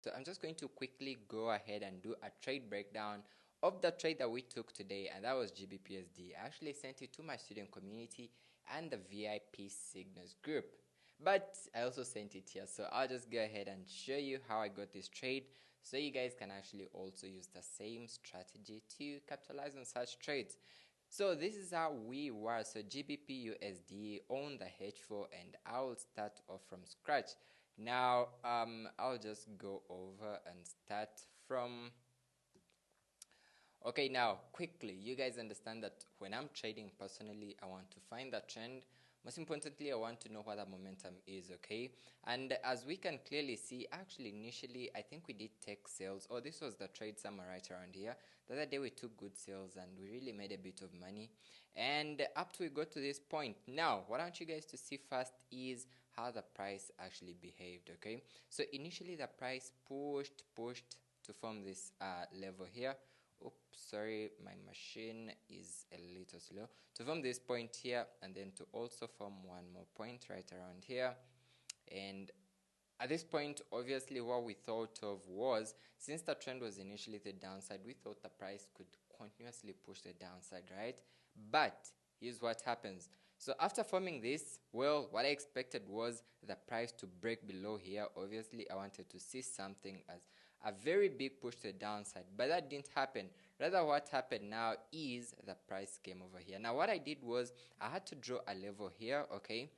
So I'm just going to quickly go ahead and do a trade breakdown of the trade that we took today, and that was GBPSD. I actually sent it to my student community and the VIP Signals group, but I also sent it here, so I'll just go ahead and show you how I got this trade so you guys can actually also use the same strategy to capitalize on such trades. So this is how we were. So GBP USD on the H4, and I'll start off from scratch. Now I'll just go over and start from. Okay, now quickly, you guys understand that when I'm trading personally, I want to find the trend. Most importantly, I want to know what the momentum is, okay? And as we can clearly see, actually initially, I think we did take sales. Oh, this was the trade somewhere right around here. The other day we took good sales and we really made a bit of money. And up to we got to this point. Now, what I want you guys to see first is how the price actually behaved, okay? So initially the price pushed to form this level here. Oops, sorry, my machine is a little slow. To form this point here, and then to also form one more point right around here. And at this point, obviously what we thought of was, since the trend was initially the downside, we thought the price could continuously push the downside, right? But here's what happens. So after forming this, well, what I expected was the price to break below here. Obviously, I wanted to see something as a very big push to the downside, but that didn't happen. Rather, what happened now is the price came over here. Now what I did was I had to draw a level here, okay?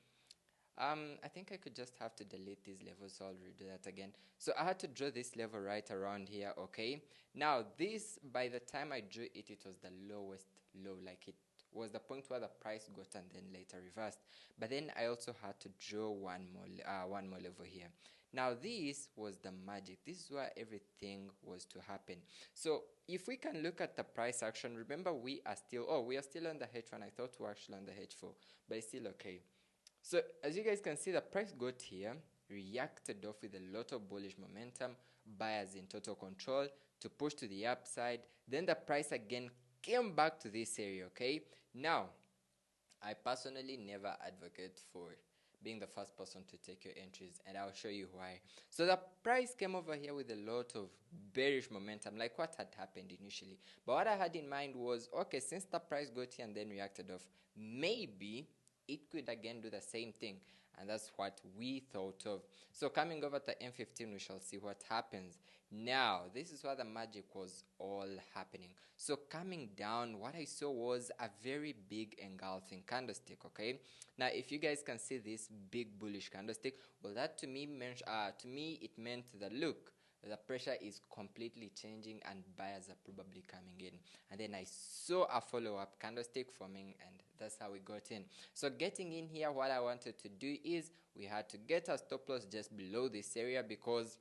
I think I could just have to delete these levels, so I'll redo that again. So I had to draw this level right around here, okay? Now this, by the time I drew it, it was the lowest low, like it was the point where the price got and then later reversed. But then I also had to draw one more level here. Now this was the magic. This is where everything was to happen. So if we can look at the price action, remember we are still on the H1. I thought we were actually on the H4, but it's still okay. So as you guys can see, the price got here, reacted off with a lot of bullish momentum, buyers in total control to push to the upside. Then the price again came back to this area, okay? Now, I personally never advocate for being the first person to take your entries, and I'll show you why. So the price came over here with a lot of bearish momentum, like what had happened initially. But what I had in mind was, okay, since the price got here and then reacted off, maybe it could again do the same thing, and that's what we thought of. So coming over to M15, we shall see what happens. Now this is where the magic was all happening. So coming down, what I saw was a very big engulfing candlestick, okay? Now if you guys can see this big bullish candlestick, well, that to me it meant that, look, the pressure is completely changing and buyers are probably coming in. And then I saw a follow-up candlestick forming, and that's how we got in. So getting in here, what I wanted to do is we had to get a stop loss just below this area, because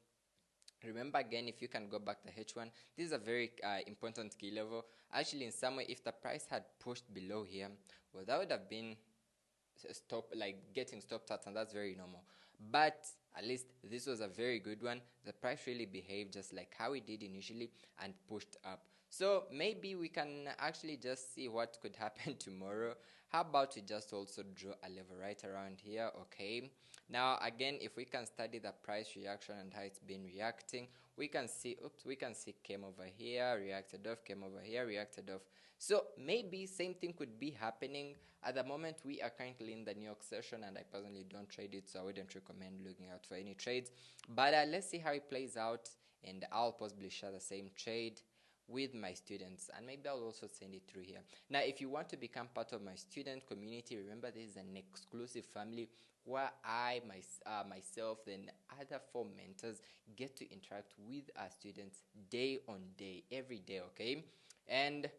remember again, if you can go back to H1, this is a very important key level. Actually, in some way, if the price had pushed below here, well, that would have been getting stopped at, and that's very normal. But at least this was a very good one. The price really behaved just like how it did initially and pushed up. So maybe we can actually just see what could happen tomorrow. How about we just also draw a level right around here, okay? Now again, if we can study the price reaction and how it's been reacting, we can see, came over here, reacted off, came over here, reacted off. So maybe same thing could be happening. At the moment, we are currently in the New York session, and I personally don't trade it, so I wouldn't recommend looking out for any trades. But let's see how it plays out, and I'll possibly share the same trade with my students, and maybe I'll also send it through here. Now if you want to become part of my student community, remember this is an exclusive family where I myself and other 4 mentors get to interact with our students day on day, every day, okay? And